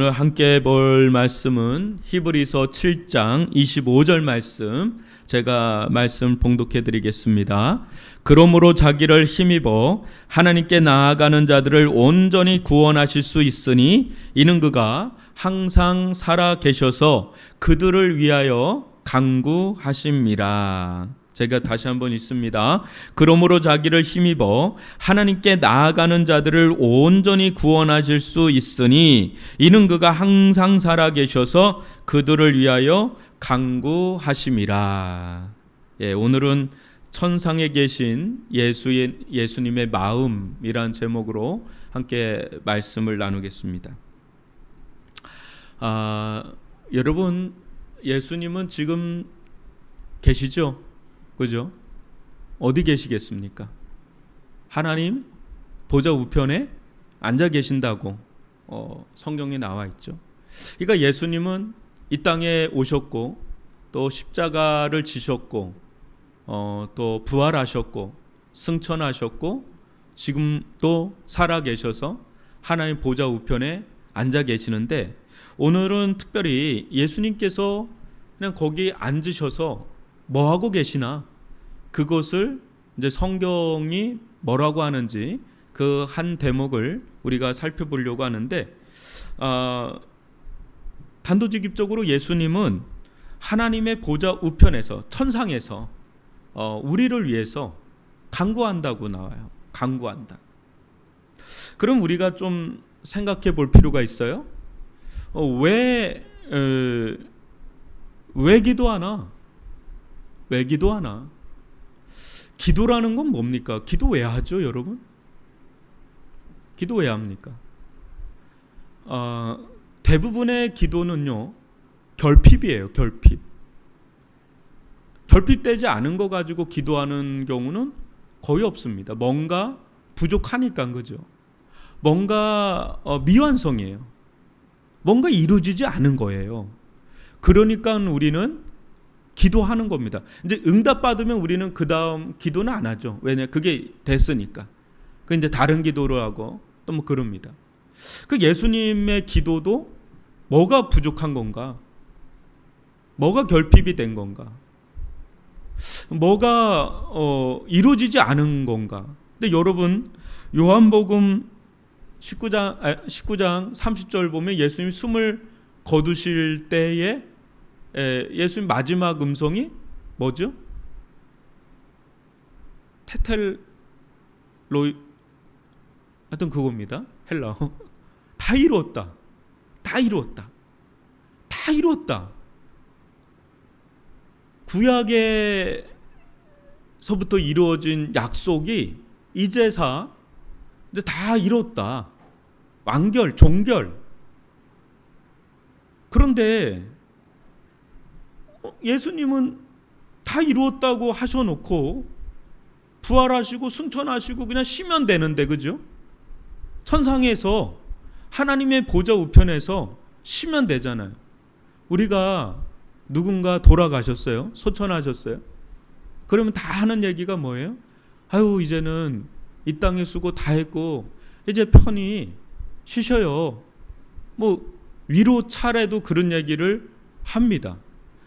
오늘 함께 볼 말씀은 히브리서 7장 25절 말씀, 제가 말씀 봉독해 드리겠습니다. 그러므로 자기를 힘입어 하나님께 나아가는 자들을 온전히 구원하실 수 있으니 이는 그가 항상 살아 계셔서 그들을 위하여 간구하심이라. 제가 다시 한번 읽습니다. 그러므로 자기를 힘입어 하나님께 나아가는 자들을 온전히 구원하실 수 있으니 이는 그가 항상 살아 계셔서 그들을 위하여 간구하심이라. 오늘은 천상에 계신 예수님의 마음이란 제목으로 함께 말씀을 나누겠습니다. 여러분, 예수님은 지금 계시죠? 그죠? 어디 계시겠습니까? 하나님 보좌 우편에 앉아 계신다고 성경에 나와 있죠. 그러니까 예수님은 이 땅에 오셨고 또 십자가를 지셨고 또 부활하셨고 승천하셨고 지금 또 살아 계셔서 하나님 보좌 우편에 앉아 계시는데, 오늘은 특별히 예수님께서 그냥 거기 앉으셔서 뭐 하고 계시나, 그것을 이제 성경이 뭐라고 하는지 그 한 대목을 우리가 살펴보려고 하는데, 단도직입적으로 예수님은 하나님의 보좌 우편에서, 천상에서 우리를 위해서 간구한다고 나와요. 간구한다. 그럼 우리가 좀 생각해 볼 필요가 있어요. 왜 기도하나? 왜 기도하나? 기도라는 건 뭡니까? 기도 왜 하죠, 여러분? 기도 왜 합니까? 대부분의 기도는요, 결핍이에요. 결핍되지 않은 거 가지고 기도하는 경우는 거의 없습니다. 뭔가 부족하니까, 그죠? 뭔가 미완성이에요. 뭔가 이루어지지 않은 거예요. 그러니까 우리는 기도하는 겁니다. 이제 응답 받으면 우리는 그 다음 기도는 안 하죠. 왜냐, 그게 됐으니까. 그 이제 다른 기도를 하고 또 뭐 그럽니다. 그 예수님의 기도도 뭐가 부족한 건가? 뭐가 결핍이 된 건가? 뭐가 이루어지지 않은 건가? 근데 여러분, 요한복음 19장 30절 보면 예수님이 숨을 거두실 때에 예수님 마지막 음성이 뭐죠? 테텔로이, 하여튼 그겁니다. 헬라어. 다 이루었다. 다 이루었다. 다 이루었다. 구약에서부터 이루어진 약속이 이제사 이제 다 이뤘다. 완결, 종결. 그런데 예수님은 다 이루었다고 하셔놓고 부활하시고 승천하시고 그냥 쉬면 되는데, 그죠? 천상에서 하나님의 보좌 우편에서 쉬면 되잖아요. 우리가 누군가 돌아가셨어요? 소천하셨어요? 그러면 다 하는 얘기가 뭐예요? 아유, 이제는 이 땅의 수고 다 했고 이제 편히 쉬셔요. 뭐 위로 차례도 그런 얘기를 합니다.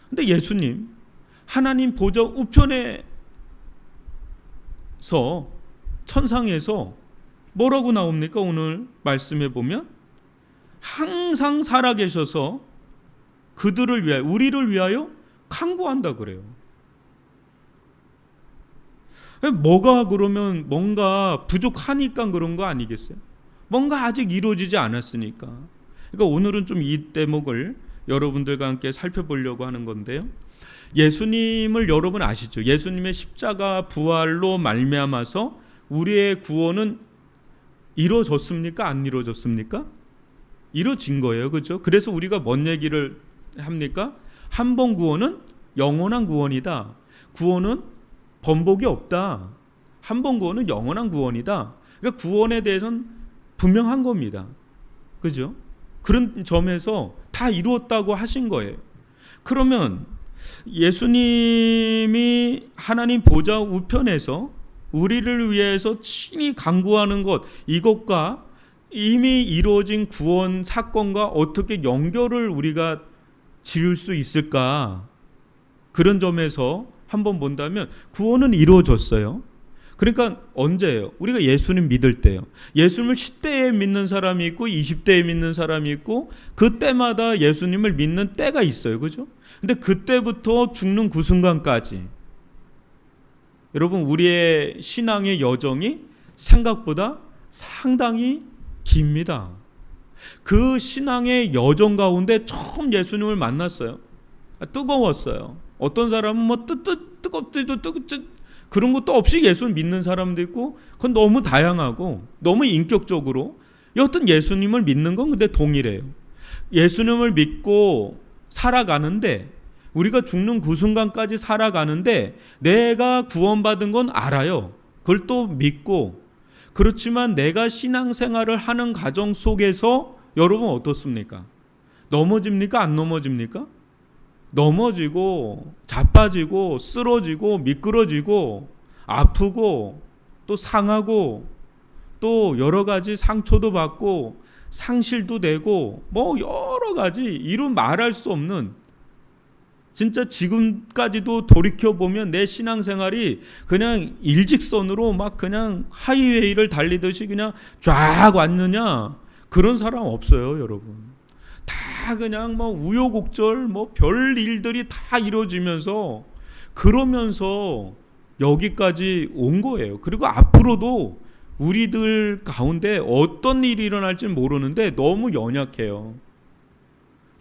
근데 예수님, 하나님 보좌 우편에서, 천상에서 뭐라고 나옵니까? 오늘 말씀해 보면 항상 살아계셔서 그들을 위하여, 우리를 위하여 간구한다 그래요. 뭐가 그러면 뭔가 부족하니까 그런 거 아니겠어요? 뭔가 아직 이루어지지 않았으니까. 그러니까 오늘은 좀 이 대목을 여러분들과 함께 살펴보려고 하는 건데요. 예수님을 여러분 아시죠? 예수님의 십자가 부활로 말미암아서 우리의 구원은 이루어졌습니까? 안 이루어졌습니까? 이루어진 거예요. 그렇죠? 그래서 우리가 뭔 얘기를 합니까? 한 번 구원은 영원한 구원이다. 구원은 번복이 없다. 한 번 구원은 영원한 구원이다. 그러니까 구원에 대해서는 분명한 겁니다. 그죠? 그런 점에서 다 이루었다고 하신 거예요. 그러면 예수님이 하나님 보좌 우편에서 우리를 위해서 친히 간구하는 것, 이것과 이미 이루어진 구원 사건과 어떻게 연결을 우리가 지을 수 있을까? 그런 점에서 한번 본다면 구원은 이루어졌어요. 그러니까 언제예요? 우리가 예수님 믿을 때요. 예수님을 10대에 믿는 사람이 있고 20대에 믿는 사람이 있고 그때마다 예수님을 믿는 때가 있어요. 그죠? 근데 그때부터 죽는 그 순간까지 여러분 우리의 신앙의 여정이 생각보다 상당히 깁니다. 그 신앙의 여정 가운데 처음 예수님을 만났어요. 뜨거웠어요. 어떤 사람은 뭐 뜨겁지도 그런 것도 없이 예수를 믿는 사람도 있고 그건 너무 다양하고 너무 인격적으로 여튼 예수님을 믿는 건 근데 동일해요. 예수님을 믿고 살아가는데 우리가 죽는 그 순간까지 살아가는데 내가 구원받은 건 알아요. 그걸 또 믿고 그렇지만 내가 신앙생활을 하는 과정 속에서 여러분 어떻습니까? 넘어집니까? 안 넘어집니까? 넘어지고 자빠지고 쓰러지고 미끄러지고 아프고 또 상하고 또 여러 가지 상처도 받고 상실도 되고 뭐 여러 가지 이루 말할 수 없는 진짜 지금까지도 돌이켜보면 내 신앙생활이 그냥 일직선으로 막 그냥 하이웨이를 달리듯이 그냥 쫙 왔느냐 그런 사람 없어요 여러분. 다 그냥 뭐 우여곡절 뭐 별 일들이 다 이루어지면서 그러면서 여기까지 온 거예요. 그리고 앞으로도 우리들 가운데 어떤 일이 일어날지 모르는데 너무 연약해요.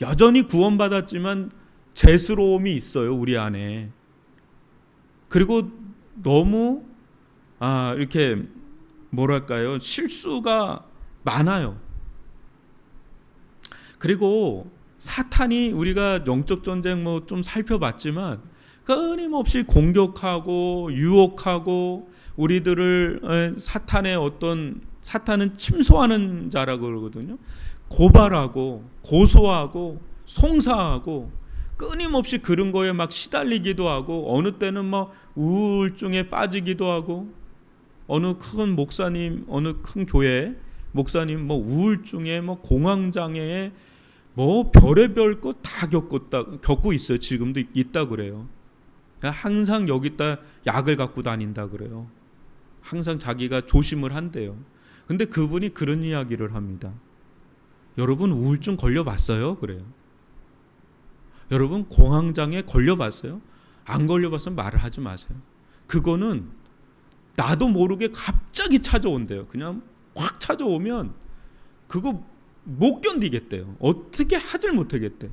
여전히 구원받았지만 죄스러움이 있어요 우리 안에. 그리고 너무 이렇게 뭐랄까요 실수가 많아요. 그리고 사탄이 우리가 영적 전쟁 뭐 좀 살펴봤지만 끊임없이 공격하고 유혹하고 우리들을 사탄은 침소하는 자라고 그러거든요. 고발하고 고소하고 송사하고 끊임없이 그런 거에 막 시달리기도 하고 어느 때는 막 우울증에 빠지기도 하고 어느 큰 목사님 어느 큰 교회 목사님 뭐 우울증에 뭐 공황장애에 뭐 별의별 거 다 겪고 있어요. 지금도 있다 그래요. 항상 여기다 약을 갖고 다닌다 그래요. 항상 자기가 조심을 한대요. 근데 그분이 그런 이야기를 합니다. 여러분 우울증 걸려봤어요? 그래요. 여러분 공황장애 걸려봤어요? 안 걸려봤으면 말을 하지 마세요. 그거는 나도 모르게 갑자기 찾아온대요. 그냥 확 찾아오면 그거 못 견디겠대요. 어떻게 하질 못하겠대.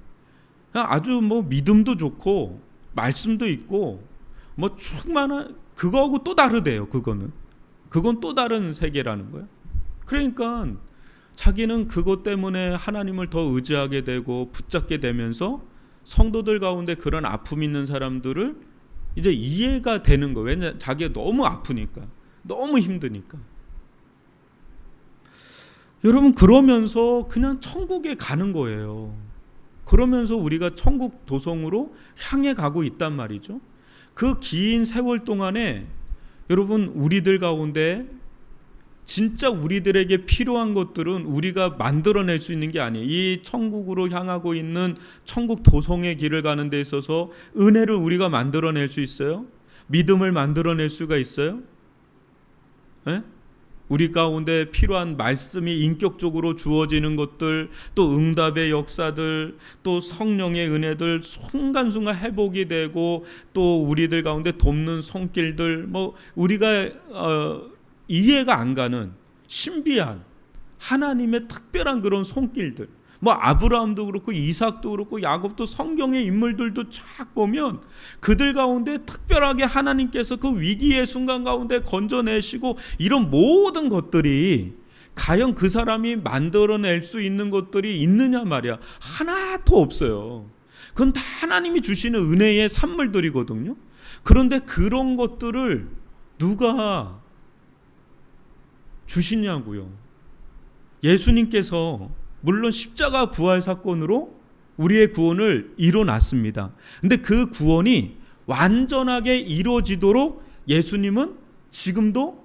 그냥 아주 뭐 믿음도 좋고 말씀도 있고 뭐 충만한 그거하고 또 다르대요. 그건 또 다른 세계라는 거예요. 그러니까 자기는 그것 때문에 하나님을 더 의지하게 되고 붙잡게 되면서 성도들 가운데 그런 아픔 있는 사람들을 이제 이해가 되는 거예요. 왜냐 자기가 너무 아프니까 너무 힘드니까. 여러분 그러면서 그냥 천국에 가는 거예요. 그러면서 우리가 천국 도성으로 향해 가고 있단 말이죠. 그 긴 세월 동안에 여러분 우리들 가운데 진짜 우리들에게 필요한 것들은 우리가 만들어낼 수 있는 게 아니에요. 이 천국으로 향하고 있는 천국 도성의 길을 가는 데 있어서 은혜를 우리가 만들어낼 수 있어요? 믿음을 만들어낼 수가 있어요? 네? 우리 가운데 필요한 말씀이 인격적으로 주어지는 것들, 또 응답의 역사들, 또 성령의 은혜들 순간순간 회복이 되고 또 우리들 가운데 돕는 손길들, 뭐 우리가 이해가 안 가는 신비한 하나님의 특별한 그런 손길들, 뭐 아브라함도 그렇고 이삭도 그렇고 야곱도 성경의 인물들도 쫙 보면 그들 가운데 특별하게 하나님께서 그 위기의 순간 가운데 건져내시고 이런 모든 것들이 과연 그 사람이 만들어낼 수 있는 것들이 있느냐 말이야. 하나도 없어요. 그건 다 하나님이 주시는 은혜의 산물들이거든요. 그런데 그런 것들을 누가 주시냐고요. 예수님께서 물론 십자가 부활 사건으로 우리의 구원을 이뤄놨습니다. 근데 그 구원이 완전하게 이루어지도록 예수님은 지금도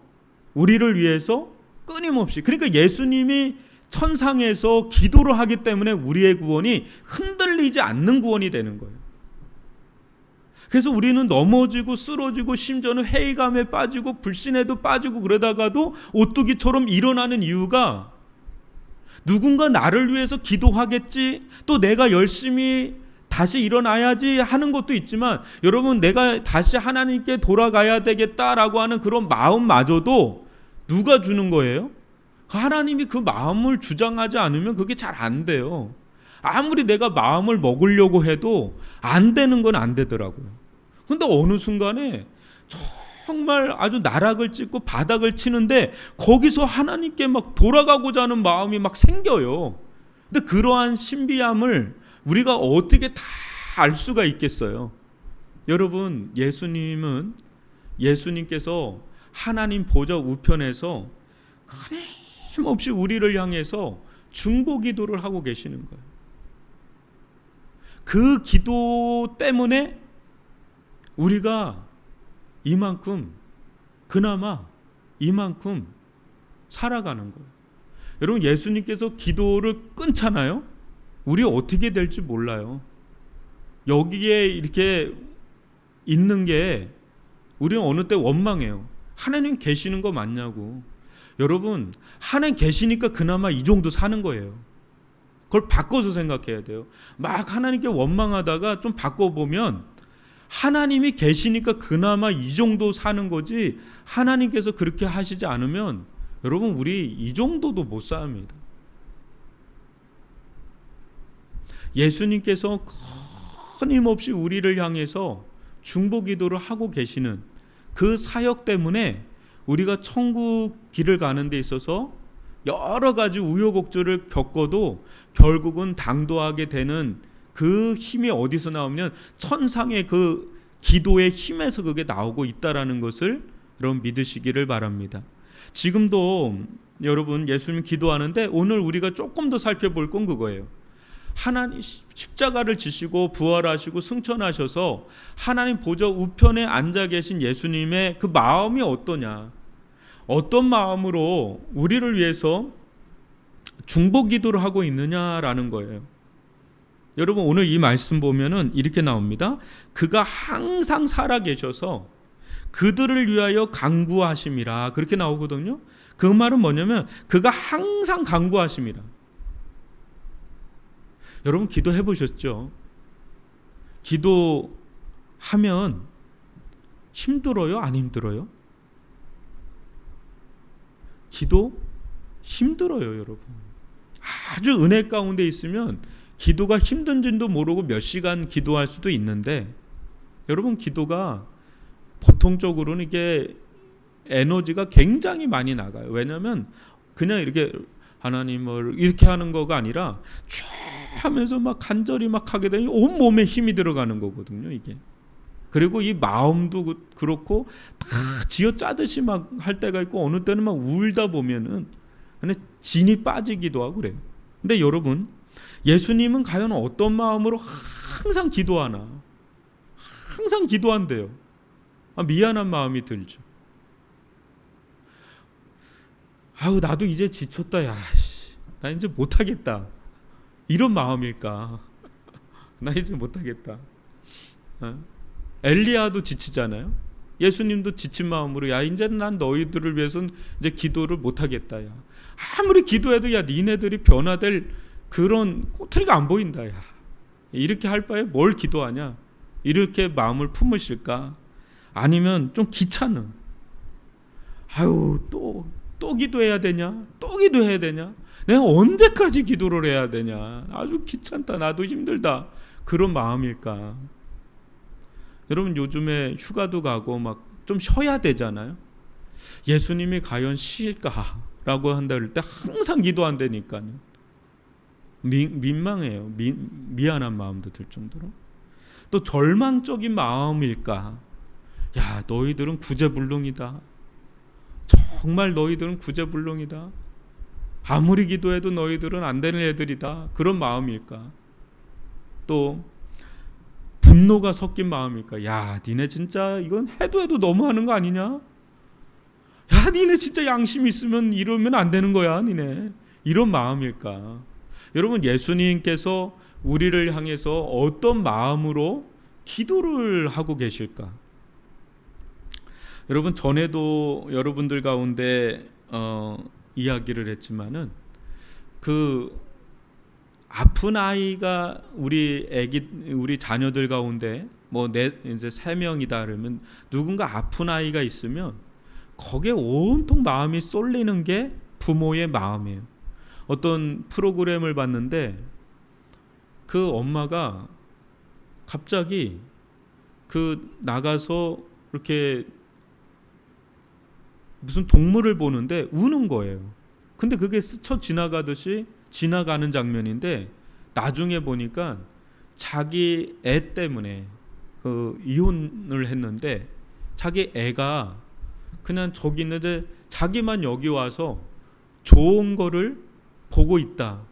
우리를 위해서 끊임없이, 그러니까 예수님이 천상에서 기도를 하기 때문에 우리의 구원이 흔들리지 않는 구원이 되는 거예요. 그래서 우리는 넘어지고 쓰러지고 심지어는 회의감에 빠지고 불신에도 빠지고 그러다가도 오뚜기처럼 일어나는 이유가 누군가 나를 위해서 기도하겠지, 또 내가 열심히 다시 일어나야지 하는 것도 있지만, 여러분, 내가 다시 하나님께 돌아가야 되겠다라고 하는 그런 마음마저도 누가 주는 거예요? 하나님이 그 마음을 주장하지 않으면 그게 잘 안 돼요. 아무리 내가 마음을 먹으려고 해도 안 되는 건 안 되더라고요. 근데 어느 순간에 정말 아주 나락을 찍고 바닥을 치는데 거기서 하나님께 막 돌아가고자 하는 마음이 막 생겨요. 근데 그러한 신비함을 우리가 어떻게 다 알 수가 있겠어요? 여러분, 예수님께서 하나님 보좌 우편에서 끊임없이 우리를 향해서 중보 기도를 하고 계시는 거예요. 그 기도 때문에 우리가 그나마 이만큼 살아가는 거예요. 여러분, 예수님께서 기도를 끊잖아요. 우리 어떻게 될지 몰라요. 여기에 이렇게 있는 게 우리는 어느 때 원망해요. 하나님 계시는 거 맞냐고. 여러분, 하나님 계시니까 그나마 이 정도 사는 거예요. 그걸 바꿔서 생각해야 돼요. 막 하나님께 원망하다가 좀 바꿔보면 하나님이 계시니까 그나마 이 정도 사는 거지, 하나님께서 그렇게 하시지 않으면 여러분, 우리 이 정도도 못 삽니다. 예수님께서 끊임없이 우리를 향해서 중보 기도를 하고 계시는 그 사역 때문에 우리가 천국 길을 가는 데 있어서 여러 가지 우여곡절을 겪어도 결국은 당도하게 되는 그 힘이 어디서 나오면 천상의 그 기도의 힘에서 그게 나오고 있다라는 것을 여러분 믿으시기를 바랍니다. 지금도 여러분 예수님 기도하는데 오늘 우리가 조금 더 살펴볼 건 그거예요. 하나님 십자가를 지시고 부활하시고 승천하셔서 하나님 보좌 우편에 앉아 계신 예수님의 그 마음이 어떠냐, 어떤 마음으로 우리를 위해서 중보 기도를 하고 있느냐라는 거예요. 여러분, 오늘 이 말씀 보면은 이렇게 나옵니다. 그가 항상 살아 계셔서 그들을 위하여 간구하심이라, 그렇게 나오거든요. 그 말은 뭐냐면 그가 항상 간구하심이라. 여러분, 기도해 보셨죠? 기도하면 힘들어요? 안 힘들어요? 기도 힘들어요, 여러분. 아주 은혜 가운데 있으면 기도가 힘든 줄도 모르고 몇 시간 기도할 수도 있는데, 여러분, 기도가 보통적으로는 이게 에너지가 굉장히 많이 나가요. 왜냐하면 그냥 이렇게 하나님을 이렇게 하는 거가 아니라 쫙 하면서 막 간절히 막 하게 되면 온 몸에 힘이 들어가는 거거든요, 이게. 그리고 이 마음도 그렇고 다 쥐어 짜듯이 막 할 때가 있고, 어느 때는 막 울다 보면은 근데 진이 빠지기도 하고 그래요. 근데 여러분, 예수님은 과연 어떤 마음으로 항상 기도하나? 항상 기도한대요. 미안한 마음이 들죠. 아유, 나도 이제 지쳤다. 야, 나 이제 못하겠다. 이런 마음일까? 나 이제 못하겠다. 엘리야도 지치잖아요. 예수님도 지친 마음으로, 야, 이제 난 너희들을 위해서는 이제 기도를 못하겠다. 야, 아무리 기도해도 야, 니네들이 변화될 그런 꼬투리가 안 보인다. 야, 이렇게 할 바에 뭘 기도하냐? 이렇게 마음을 품으실까? 아니면 좀 귀찮은, 아유, 또 기도해야 되냐? 또 기도해야 되냐? 내가 언제까지 기도를 해야 되냐? 아주 귀찮다. 나도 힘들다. 그런 마음일까? 여러분, 요즘에 휴가도 가고 막 좀 쉬어야 되잖아요. 예수님이 과연 쉴까라고 한다를 때 항상 기도한다니까요. 민망해요. 미안한 마음도 들 정도로. 또 절망적인 마음일까? 야, 너희들은 구제불능이다. 정말 너희들은 구제불능이다. 아무리 기도해도 너희들은 안 되는 애들이다. 그런 마음일까? 또 분노가 섞인 마음일까? 야, 니네 진짜 이건 해도 너무하는 거 아니냐? 야, 니네 진짜 양심 있으면 이러면 안 되는 거야, 니네. 이런 마음일까? 여러분, 예수님께서 우리를 향해서 어떤 마음으로 기도를 하고 계실까? 여러분, 전에도 여러분들 가운데 이야기를 했지만은 그 아픈 아이가 우리 자녀들 가운데 이제 3명이다 그러면 누군가 아픈 아이가 있으면 거기에 온통 마음이 쏠리는 게 부모의 마음이에요. 어떤 프로그램을 봤는데 그 엄마가 갑자기 나가서 이렇게 무슨 동물을 보는데 우는 거예요. 근데 그게 스쳐 지나가듯이 지나가는 장면인데 나중에 보니까 자기 애 때문에 이혼을 했는데 자기 애가 그냥 저기 있는데 자기만 여기 와서 좋은 거를 보고 있다.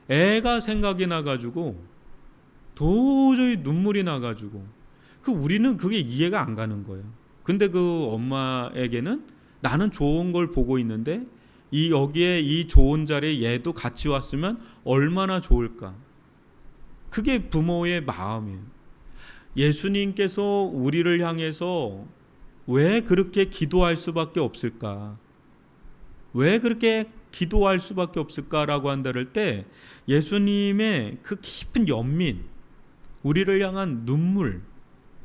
애가 생각이 나가지고 도저히 눈물이 나가지고 우리는 그게 이해가 안 가는 거예요. 근데 그 엄마에게는 나는 좋은 걸 보고 있는데 여기에 이 좋은 자리에 얘도 같이 왔으면 얼마나 좋을까. 그게 부모의 마음이에요. 예수님께서 우리를 향해서 왜 그렇게 기도할 수밖에 없을까? 왜 그렇게 기도할 수밖에 없을까라고 한다를 때 예수님의 그 깊은 연민, 우리를 향한 눈물,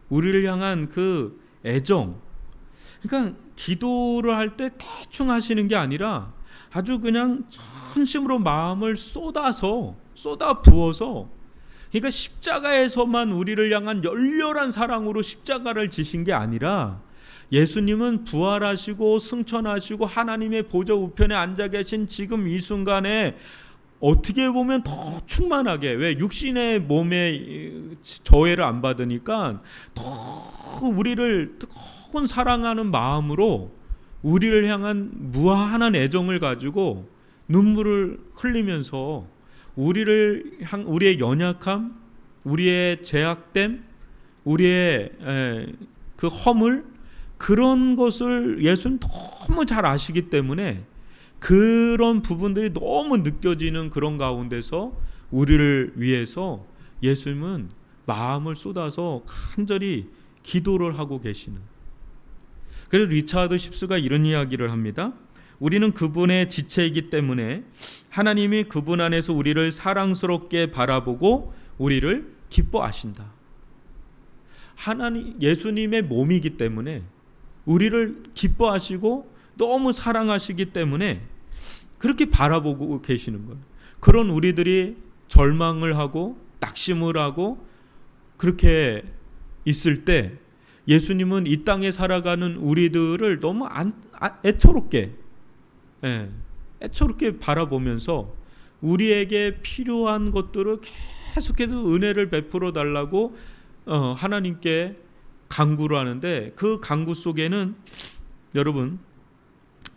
우리를 향한 그 애정, 그러니까 기도를 할 때 대충 하시는 게 아니라 아주 그냥 전심으로 마음을 쏟아 부어서, 그러니까 십자가에서만 우리를 향한 열렬한 사랑으로 십자가를 지신 게 아니라 예수님은 부활하시고 승천하시고 하나님의 보좌 우편에 앉아 계신 지금 이 순간에 어떻게 보면 더 충만하게, 왜 육신의 몸에 저해를 안 받으니까 더 우리를 뜨거운 사랑하는 마음으로 우리를 향한 무한한 애정을 가지고 눈물을 흘리면서 우리의 연약함, 우리의 제약됨, 우리의 그 허물, 그런 것을 예수는 너무 잘 아시기 때문에 그런 부분들이 너무 느껴지는 그런 가운데서 우리를 위해서 예수님은 마음을 쏟아서 간절히 기도를 하고 계시는. 그래서 리차드 십스가 이런 이야기를 합니다. 우리는 그분의 지체이기 때문에 하나님이 그분 안에서 우리를 사랑스럽게 바라보고 우리를 기뻐하신다. 예수님의 몸이기 때문에 우리를 기뻐하시고 너무 사랑하시기 때문에 그렇게 바라보고 계시는 거예요. 그런 우리들이 절망을 하고 낙심을 하고 그렇게 있을 때 예수님은 이 땅에 살아가는 우리들을 너무 애처롭게 바라보면서 우리에게 필요한 것들을 계속해서 은혜를 베풀어 달라고 하나님께 간구를 하는데, 그 간구 속에는 여러분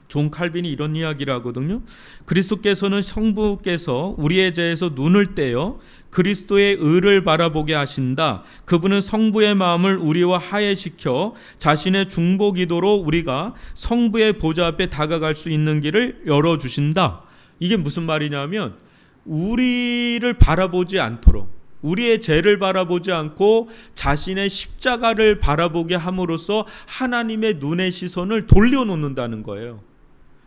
존 칼빈이 이런 이야기를 하거든요. 그리스도께서는 성부께서 우리의 죄에서 눈을 떼어 그리스도의 의를 바라보게 하신다. 그분은 성부의 마음을 우리와 화해시켜 자신의 중보 기도로 우리가 성부의 보좌 앞에 다가갈 수 있는 길을 열어주신다. 이게 무슨 말이냐면 우리를 바라보지 않도록, 우리의 죄를 바라보지 않고 자신의 십자가를 바라보게 함으로써 하나님의 눈의 시선을 돌려놓는다는 거예요.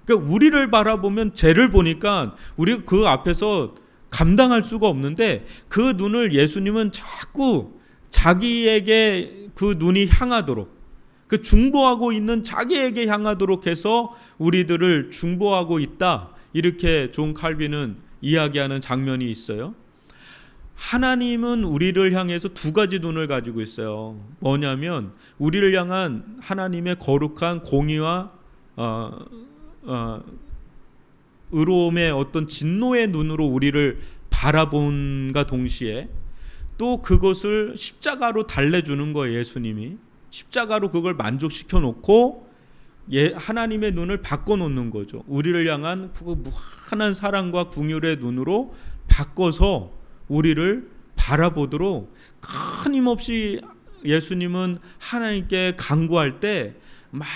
그러니까 우리를 바라보면 죄를 보니까 우리가 그 앞에서 감당할 수가 없는데 그 눈을 예수님은 자꾸 자기에게 그 눈이 향하도록, 그 중보하고 있는 자기에게 향하도록 해서 우리들을 중보하고 있다. 이렇게 존 칼빈은 이야기하는 장면이 있어요. 하나님은 우리를 향해서 두 가지 눈을 가지고 있어요. 뭐냐면 우리를 향한 하나님의 거룩한 공의와 의로움의 어떤 진노의 눈으로 우리를 바라본과 동시에 또 그것을 십자가로 달래주는 거예요. 예수님이 십자가로 그걸 만족시켜 놓고 하나님의 눈을 바꿔놓는 거죠. 우리를 향한 그 무한한 사랑과 긍휼의 눈으로 바꿔서 우리를 바라보도록 끊임없이 예수님은 하나님께 간구할 때 막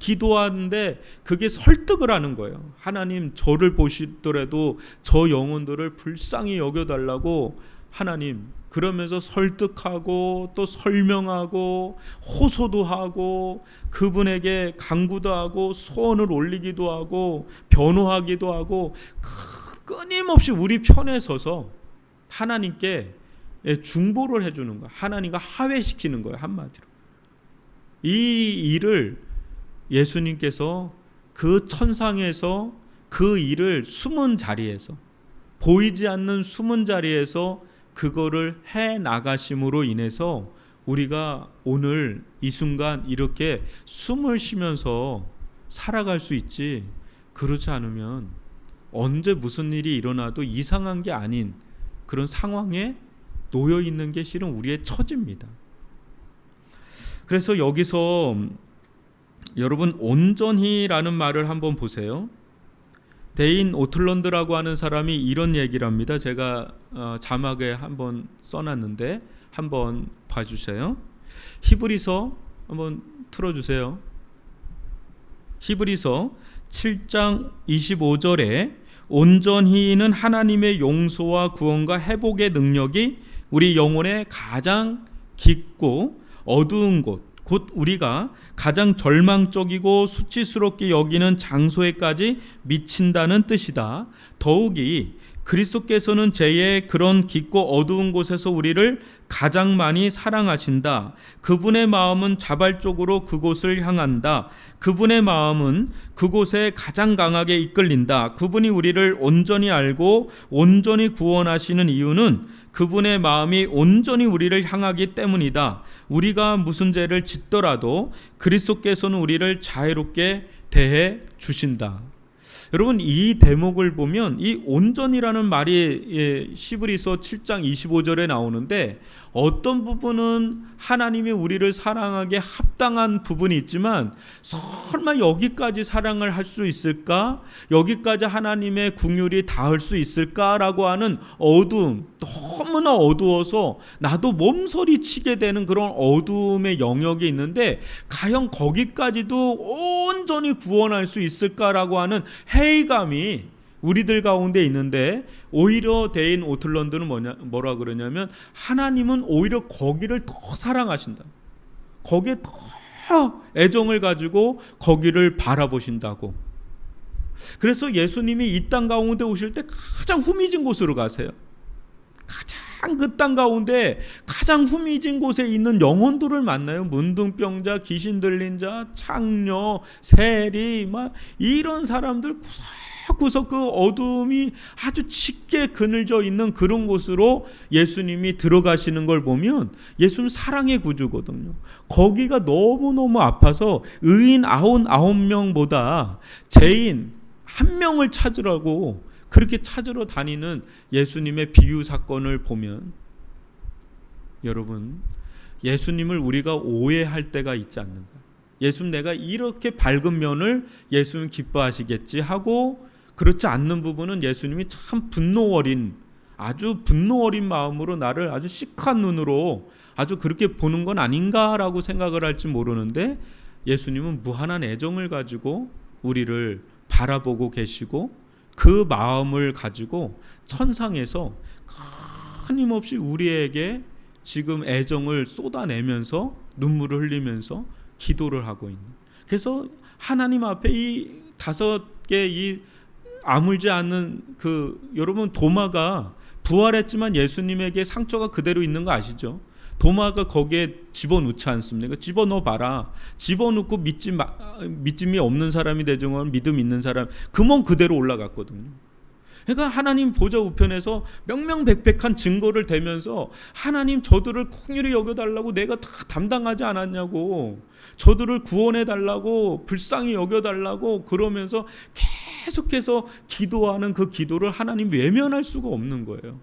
기도하는데 그게 설득을 하는 거예요. 하나님, 저를 보시더라도 저 영혼들을 불쌍히 여겨달라고 하나님, 그러면서 설득하고 또 설명하고 호소도 하고 그분에게 간구도 하고 소원을 올리기도 하고 변호하기도 하고 끊임없이 우리 편에 서서 하나님께 중보를 해주는 거예요. 하나님과 화해시키는 거예요. 한마디로. 이 일을 예수님께서 그 천상에서 그 일을 숨은 자리에서, 보이지 않는 숨은 자리에서 그거를 해 나가심으로 인해서 우리가 오늘 이 순간 이렇게 숨을 쉬면서 살아갈 수 있지, 그렇지 않으면 언제 무슨 일이 일어나도 이상한 게 아닌 그런 상황에 놓여 있는 게 실은 우리의 처지입니다. 그래서 여기서 여러분, 온전히라는 말을 한번 보세요. 데인 오틀런드라고 하는 사람이 이런 얘기를 합니다. 제가 자막에 한번 써놨는데 한번 봐주세요. 히브리서 한번 틀어주세요. 히브리서 7장 25절에 온전히는 하나님의 용서와 구원과 회복의 능력이 우리 영혼의 가장 깊고 어두운 곳, 곧 우리가 가장 절망적이고 수치스럽게 여기는 장소에까지 미친다는 뜻이다. 더욱이 그리스도께서는 제 그런 깊고 어두운 곳에서 우리를 가장 많이 사랑하신다. 그분의 마음은 자발적으로 그곳을 향한다. 그분의 마음은 그곳에 가장 강하게 이끌린다. 그분이 우리를 온전히 알고 온전히 구원하시는 이유는 그분의 마음이 온전히 우리를 향하기 때문이다. 우리가 무슨 죄를 짓더라도 그리스도께서는 우리를 자유롭게 대해 주신다. 여러분, 이 대목을 보면 이 온전이라는 말이 히브리서 7장 25절에 나오는데, 어떤 부분은 하나님이 우리를 사랑하기에 합당한 부분이 있지만 설마 여기까지 사랑을 할 수 있을까? 여기까지 하나님의 긍휼이 닿을 수 있을까라고 하는 어두움, 너무나 어두워서 나도 몸서리 치게 되는 그런 어두움의 영역이 있는데, 과연 거기까지도 온전히 구원할 수 있을까라고 하는 회의감이 우리들 가운데 있는데, 오히려 데인 오틀런드는 뭐라 그러냐면, 하나님은 오히려 거기를 더 사랑하신다. 거기에 더 애정을 가지고 거기를 바라보신다고. 그래서 예수님이 이 땅 가운데 오실 때 가장 후미진 곳으로 가세요. 가장 그 땅 가운데 가장 후미진 곳에 있는 영혼들을 만나요. 문둥병자, 귀신 들린 자, 창녀, 세리, 막 이런 사람들 구석구석 그 어둠이 아주 짙게 그늘져 있는 그런 곳으로 예수님이 들어가시는 걸 보면 예수님 사랑의 구주거든요. 거기가 너무너무 아파서 의인 99명보다 죄인 1명을 찾으라고 그렇게 찾으러 다니는 예수님의 비유 사건을 보면, 여러분, 예수님을 우리가 오해할 때가 있지 않는가. 예수님, 내가 이렇게 밝은 면을 예수님 기뻐하시겠지 하고, 그렇지 않는 부분은 예수님이 참 분노 어린, 아주 분노 어린 마음으로 나를 아주 시크한 눈으로 아주 그렇게 보는 건 아닌가라고 생각을 할지 모르는데, 예수님은 무한한 애정을 가지고 우리를 바라보고 계시고, 그 마음을 가지고 천상에서 끊임없이 우리에게 지금 애정을 쏟아내면서 눈물을 흘리면서 기도를 하고 있는. 그래서 하나님 앞에 이 5개 이 아물지 않는 여러분, 도마가 부활했지만 예수님에게 상처가 그대로 있는 거 아시죠? 도마가 거기에 집어넣지 않습니까? 집어넣어 봐라. 집어넣고 믿음이 없는 사람이 되지만 믿음 있는 사람, 그 몸 그대로 올라갔거든요. 그러니까 하나님 보좌 우편에서 명명백백한 증거를 대면서, 하나님 저들을 긍휼히 여겨달라고 내가 다 담당하지 않았냐고, 저들을 구원해달라고 불쌍히 여겨달라고 그러면서 계속해서 기도하는 그 기도를 하나님 외면할 수가 없는 거예요.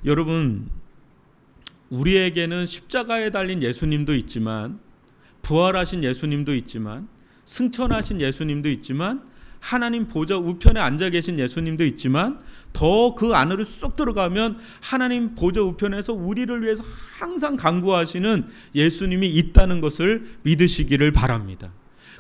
여러분, 우리에게는 십자가에 달린 예수님도 있지만, 부활하신 예수님도 있지만, 승천하신 예수님도 있지만, 하나님 보좌 우편에 앉아 계신 예수님도 있지만, 더 그 안으로 쏙 들어가면 하나님 보좌 우편에서 우리를 위해서 항상 간구하시는 예수님이 있다는 것을 믿으시기를 바랍니다.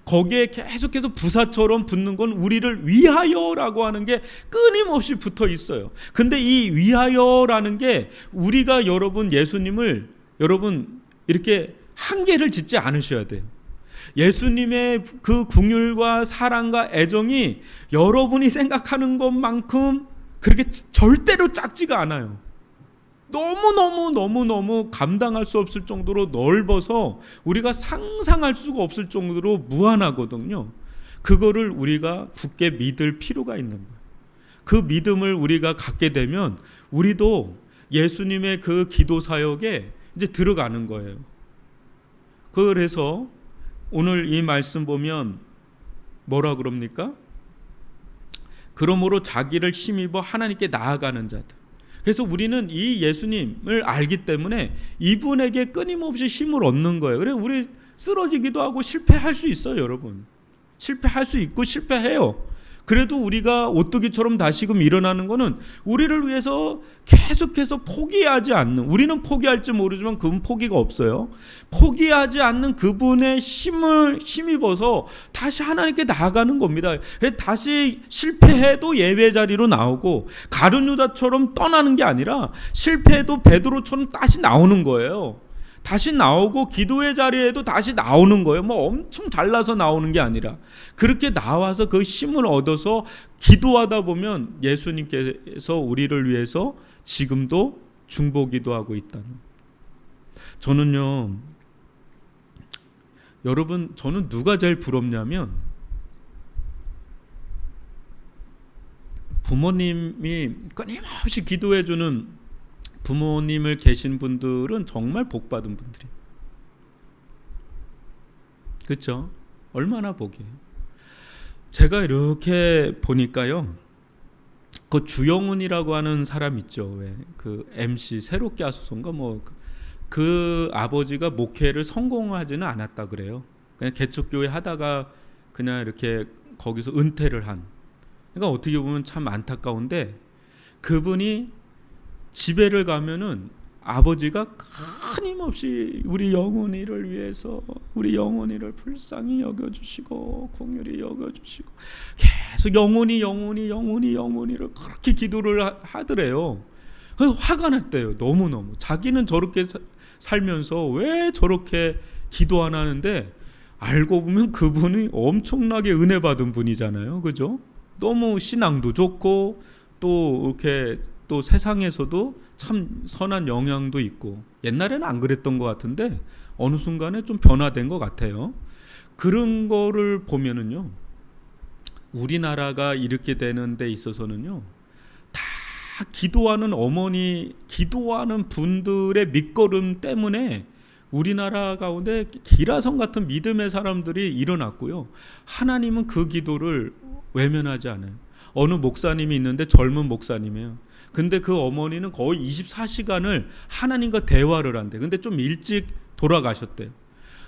거기에 계속해서 부사처럼 붙는 건 우리를 위하여라고 하는 게 끊임없이 붙어 있어요. 근데 이 위하여라는 게 우리가 여러분 예수님을 여러분 이렇게 한계를 짓지 않으셔야 돼요. 예수님의 그 긍휼과 사랑과 애정이 여러분이 생각하는 것만큼 그렇게 절대로 작지가 않아요. 너무 감당할 수 없을 정도로 넓어서 우리가 상상할 수가 없을 정도로 무한하거든요. 그거를 우리가 굳게 믿을 필요가 있는 거예요. 그 믿음을 우리가 갖게 되면 우리도 예수님의 그 기도 사역에 이제 들어가는 거예요. 그래서 오늘 이 말씀 보면 뭐라 그럽니까? 그러므로 자기를 힘입어 하나님께 나아가는 자들. 그래서 우리는 이 예수님을 알기 때문에 이분에게 끊임없이 힘을 얻는 거예요. 그래서 우리 쓰러지기도 하고 실패할 수 있어요, 여러분. 실패할 수 있고 실패해요. 그래도 우리가 오뚜기처럼 다시금 일어나는 것은 우리를 위해서 계속해서 포기하지 않는, 우리는 포기할지 모르지만 그분 포기가 없어요. 포기하지 않는 그분의 힘을 힘입어서 다시 하나님께 나아가는 겁니다. 다시 실패해도 예배 자리로 나오고 가룟 유다처럼 떠나는 게 아니라 실패해도 베드로처럼 다시 나오는 거예요. 다시 나오고 기도의 자리에도 다시 나오는 거예요. 뭐 엄청 잘나서 나오는 게 아니라 그렇게 나와서 그 힘을 얻어서 기도하다 보면 예수님께서 우리를 위해서 지금도 중보기도 하고 있다는. 저는요, 여러분, 저는 누가 제일 부럽냐면 부모님이 끊임없이 기도해주는 부모님을 계신 분들은 정말 복받은 분들이에요. 그렇죠? 얼마나 복이에요. 제가 이렇게 보니까요, 그 주영훈이라고 하는 사람 있죠. 왜? 그 MC 새롭게 하소서인가 뭐 그 아버지가 목회를 성공하지는 않았다 그래요. 그냥 개척교회 하다가 그냥 이렇게 거기서 은퇴를 한. 그러니까 어떻게 보면 참 안타까운데 그분이 집에를 가면은 아버지가 끊임없이 우리 영혼이를 위해서 우리 영혼이를 불쌍히 여겨주시고 긍휼히 여겨주시고 계속 영혼이를 그렇게 기도를 하더래요. 화가 났대요. 너무너무 자기는 저렇게 살면서 왜 저렇게 기도 안 하는데 알고 보면 그분이 엄청나게 은혜 받은 분이잖아요. 그죠? 너무 신앙도 좋고 또 이렇게 또 세상에서도 참 선한 영향도 있고 옛날에는 안 그랬던 것 같은데 어느 순간에 좀 변화된 것 같아요. 그런 거를 보면은요, 우리나라가 이렇게 되는 데 있어서는요, 다 기도하는 어머니, 기도하는 분들의 밑거름 때문에 우리나라 가운데 기라성 같은 믿음의 사람들이 일어났고요. 하나님은 그 기도를 외면하지 않아요. 어느 목사님이 있는데 젊은 목사님이에요. 근데 그 어머니는 거의 24시간을 하나님과 대화를 한대. 근데 좀 일찍 돌아가셨대요.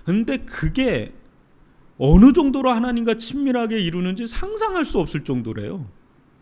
근데 그게 어느 정도로 하나님과 친밀하게 이루는지 상상할 수 없을 정도래요.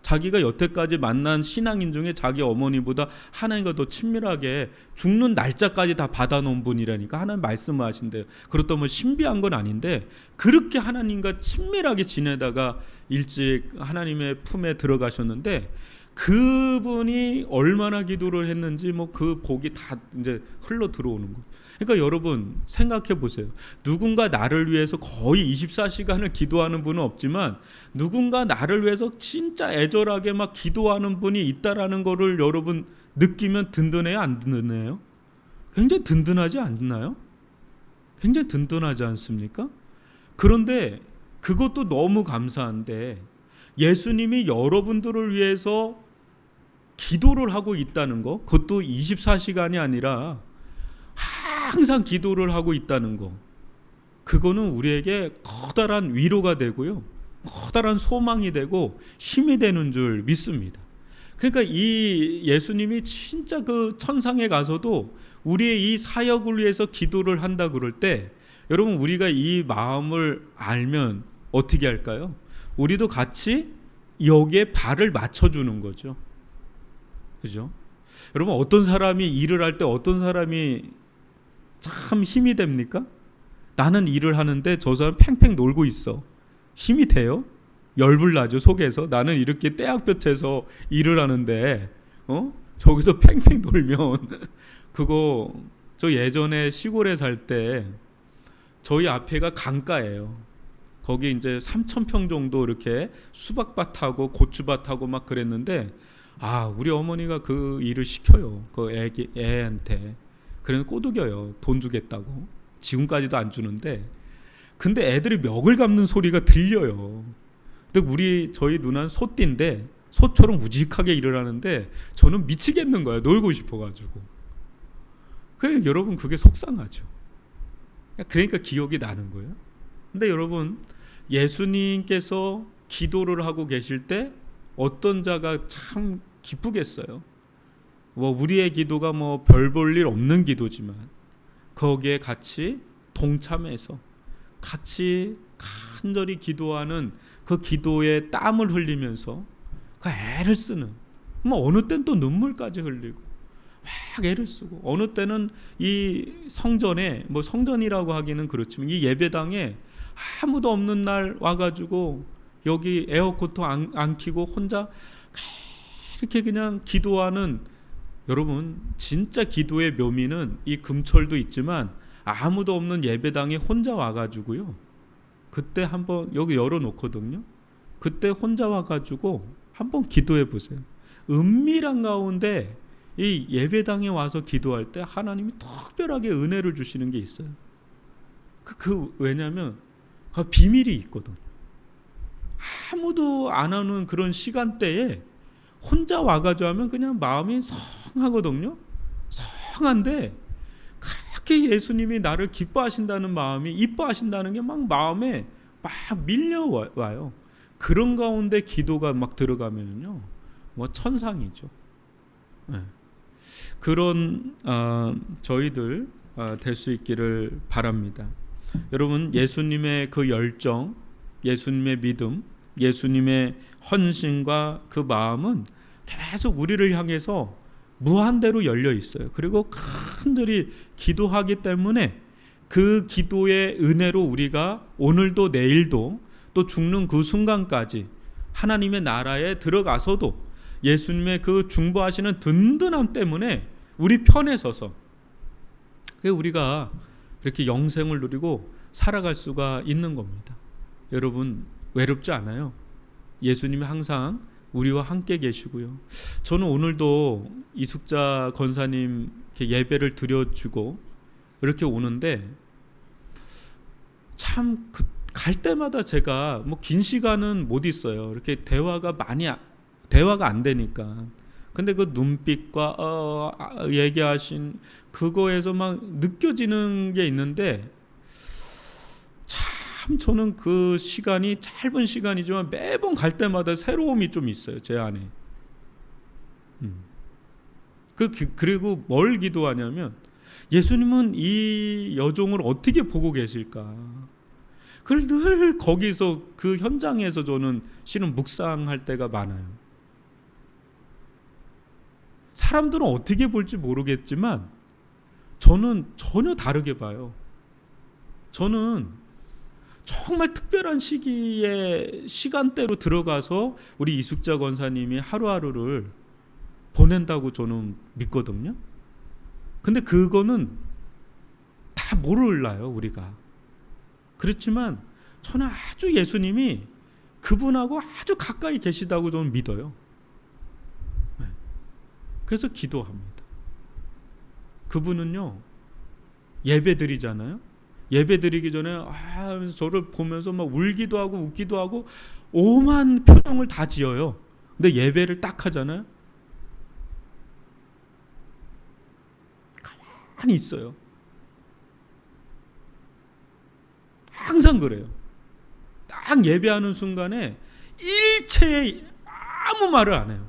자기가 여태까지 만난 신앙인 중에 자기 어머니보다 하나님과 더 친밀하게 죽는 날짜까지 다 받아놓은 분이라니까 하나님 말씀을 하신대요. 그렇다면 뭐 신비한 건 아닌데 그렇게 하나님과 친밀하게 지내다가 일찍 하나님의 품에 들어가셨는데 그분이 얼마나 기도를 했는지 뭐 그 복이 다 이제 흘러 들어오는 거예요. 그러니까 여러분 생각해 보세요. 누군가 나를 위해서 거의 24시간을 기도하는 분은 없지만 누군가 나를 위해서 진짜 애절하게 막 기도하는 분이 있다라는 거를 여러분 느끼면 든든해요, 안 든든해요? 굉장히 든든하지 않나요? 굉장히 든든하지 않습니까? 그런데 그것도 너무 감사한데 예수님이 여러분들을 위해서 기도를 하고 있다는 거, 그것도 24시간이 아니라 항상 기도를 하고 있다는 거, 그거는 우리에게 커다란 위로가 되고요, 커다란 소망이 되고 힘이 되는 줄 믿습니다. 그러니까 이 예수님이 진짜 그 천상에 가서도 우리의 이 사역을 위해서 기도를 한다 그럴 때 여러분 우리가 이 마음을 알면 어떻게 할까요? 우리도 같이 여기에 발을 맞춰주는 거죠. 그죠? 여러분 어떤 사람이 일을 할 때 어떤 사람이 참 힘이 됩니까? 나는 일을 하는데 저 사람 팽팽 놀고 있어. 힘이 돼요? 열불나죠 속에서. 나는 이렇게 떼약볕에서 일을 하는데 저기서 팽팽 놀면 그거 저 예전에 시골에 살 때 저희 앞에가 강가예요. 거기 이제 3,000평 정도 이렇게 수박밭하고 고추밭하고 막 그랬는데 우리 어머니가 그 일을 시켜요. 그 애한테. 그래서 꼬드겨요. 돈 주겠다고. 지금까지도 안 주는데. 근데 애들이 멱을 감는 소리가 들려요. 근데 저희 누나는 소띠인데 소처럼 우직하게 일을 하는데 저는 미치겠는 거예요. 놀고 싶어가지고. 그래 여러분 그게 속상하죠. 그러니까 기억이 나는 거예요. 근데 여러분 예수님께서 기도를 하고 계실 때 어떤 자가 참 기쁘겠어요. 우리의 기도가 별 볼 일 없는 기도지만 거기에 같이 동참해서 같이 간절히 기도하는 그 기도에 땀을 흘리면서 그 애를 쓰는 어느 땐 또 눈물까지 흘리고 막 애를 쓰고 어느 때는 이 성전에 성전이라고 하기는 그렇지만 이 예배당에 아무도 없는 날 와가지고 여기 에어컨도 안 켜고 혼자 이렇게 그냥 기도하는 여러분 진짜 기도의 묘미는 이 금철도 있지만 아무도 없는 예배당에 혼자 와가지고요. 그때 한번 여기 열어놓거든요. 그때 혼자 와가지고 한번 기도해 보세요. 은밀한 가운데 이 예배당에 와서 기도할 때 하나님이 특별하게 은혜를 주시는 게 있어요. 왜냐하면 그 비밀이 있거든. 아무도 안 하는 그런 시간대에 혼자 와가지고 하면 그냥 마음이 성하거든요. 성한데 그렇게 예수님이 나를 기뻐하신다는 마음이 이뻐하신다는 게 막 마음에 막 밀려와요. 그런 가운데 기도가 막 들어가면요, 천상이죠. 네. 그런 저희들 될 수 있기를 바랍니다. 여러분 예수님의 그 열정, 예수님의 믿음, 예수님의 헌신과 그 마음은 계속 우리를 향해서 무한대로 열려 있어요. 그리고 간절히 기도하기 때문에 그 기도의 은혜로 우리가 오늘도 내일도 또 죽는 그 순간까지 하나님의 나라에 들어가서도 예수님의 그 중보하시는 든든함 때문에 우리 편에 서서 우리가 그렇게 영생을 누리고 살아갈 수가 있는 겁니다. 여러분 외롭지 않아요. 예수님이 항상 우리와 함께 계시고요. 저는 오늘도 이숙자 권사님 예배를 드려주고 이렇게 오는데 참 갈 때마다 제가 긴 시간은 못 있어요. 이렇게 대화가 안 되니까. 근데 그 눈빛과 얘기하신 그거에서 막 느껴지는 게 있는데 참 저는 그 시간이 짧은 시간이지만 매번 갈 때마다 새로움이 좀 있어요. 제 안에. 그리고 뭘 기도하냐면 예수님은 이 여종을 어떻게 보고 계실까? 그걸 늘 거기서 그 현장에서 저는 실은 묵상할 때가 많아요. 사람들은 어떻게 볼지 모르겠지만 저는 전혀 다르게 봐요. 저는 정말 특별한 시기에 시간대로 들어가서 우리 이숙자 권사님이 하루하루를 보낸다고 저는 믿거든요. 근데 그거는 다 몰라요, 우리가. 그렇지만 저는 아주 예수님이 그분하고 아주 가까이 계시다고 저는 믿어요. 그래서 기도합니다. 그분은요, 예배 드리잖아요. 예배 드리기 전에 하면서 저를 보면서 막 울기도 하고 웃기도 하고 오만 표정을 다 지어요. 근데 예배를 딱 하잖아요. 가만히 있어요. 항상 그래요. 딱 예배하는 순간에 일체의 아무 말을 안 해요.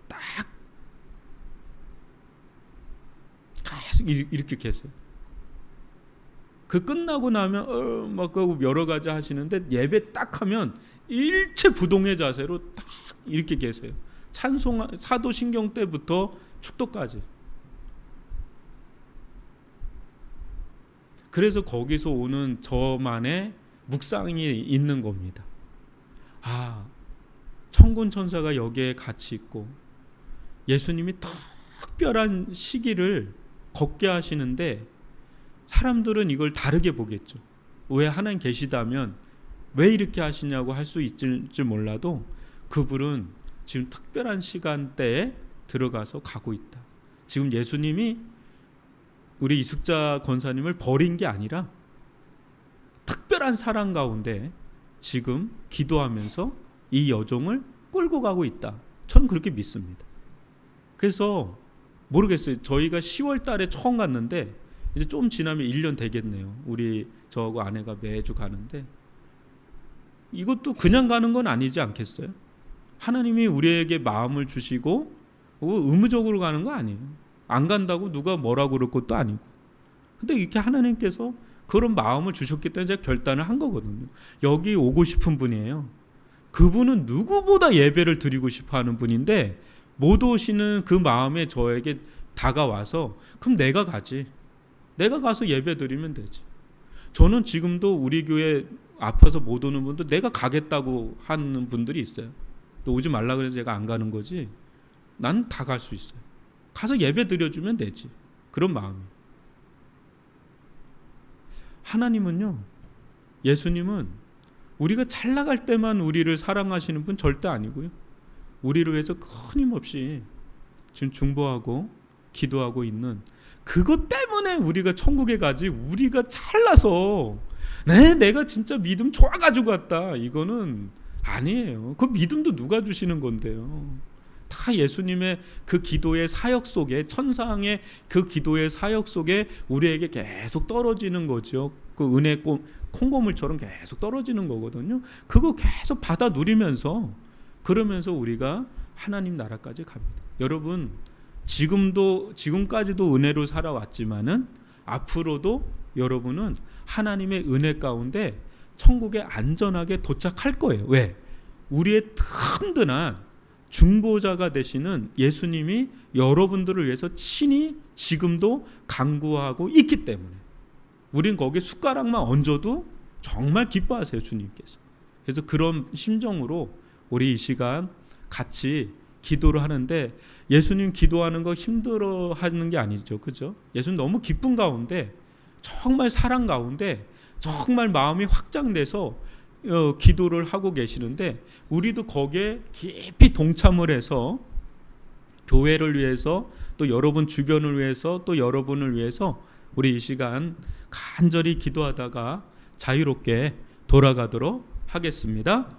딱 계속 이렇게 계세요. 그 끝나고 나면 막 여러 가지 하시는데 예배 딱 하면 일체 부동의 자세로 딱 이렇게 계세요. 찬송 사도신경 때부터 축도까지. 그래서 거기서 오는 저만의 묵상이 있는 겁니다. 아, 천군 천사가 여기에 같이 있고 예수님이 특별한 시기를 걷게 하시는데 사람들은 이걸 다르게 보겠죠. 왜 하나님 계시다면 왜 이렇게 하시냐고 할 수 있을지 몰라도 그분은 지금 특별한 시간대에 들어가서 가고 있다. 지금 예수님이 우리 이숙자 권사님을 버린 게 아니라 특별한 사랑 가운데 지금 기도하면서 이 여종을 끌고 가고 있다. 저는 그렇게 믿습니다. 그래서 모르겠어요. 저희가 10월 달에 처음 갔는데 이제 좀 지나면 1년 되겠네요. 우리 저하고 아내가 매주 가는데 이것도 그냥 가는 건 아니지 않겠어요? 하나님이 우리에게 마음을 주시고 의무적으로 가는 거 아니에요. 안 간다고 누가 뭐라고 그럴 것도 아니고. 근데 이렇게 하나님께서 그런 마음을 주셨기 때문에 제가 결단을 한 거거든요. 여기 오고 싶은 분이에요. 그분은 누구보다 예배를 드리고 싶어 하는 분인데 못 오시는 그 마음에 저에게 다가와서 그럼 내가 가지. 내가 가서 예배 드리면 되지. 저는 지금도 우리 교회 아파서 못 오는 분도 내가 가겠다고 하는 분들이 있어요. 또 오지 말라 그래서 제가 안 가는 거지. 난 다 갈 수 있어요. 가서 예배 드려주면 되지. 그런 마음이. 하나님은요, 예수님은 우리가 잘 나갈 때만 우리를 사랑하시는 분 절대 아니고요. 우리를 위해서 끊임없이 지금 중보하고 기도하고 있는 그것 때문에 우리가 천국에 가지, 우리가 잘나서 내가 진짜 믿음 좋아가지고 갔다, 이거는 아니에요. 그 믿음도 누가 주시는 건데요. 다 예수님의 그 기도의 사역 속에, 천상의 그 기도의 사역 속에 우리에게 계속 떨어지는 거죠. 그 은혜 콩고물처럼 계속 떨어지는 거거든요. 그거 계속 받아 누리면서, 그러면서 우리가 하나님 나라까지 갑니다. 여러분, 지금까지도 은혜로 살아왔지만은 앞으로도 여러분은 하나님의 은혜 가운데 천국에 안전하게 도착할 거예요. 왜? 우리의 든든한 중보자가 되시는 예수님이 여러분들을 위해서 친히 지금도 간구하고 있기 때문에 우린 거기에 숟가락만 얹어도 정말 기뻐하세요, 주님께서. 그래서 그런 심정으로 우리 이 시간 같이 기도를 하는데, 예수님 기도하는 거 힘들어 하는 게 아니죠, 그죠? 예수님 너무 기쁜 가운데, 정말 사랑 가운데, 정말 마음이 확장돼서 기도를 하고 계시는데, 우리도 거기에 깊이 동참을 해서 교회를 위해서, 또 여러분 주변을 위해서, 또 여러분을 위해서 우리 이 시간 간절히 기도하다가 자유롭게 돌아가도록 하겠습니다.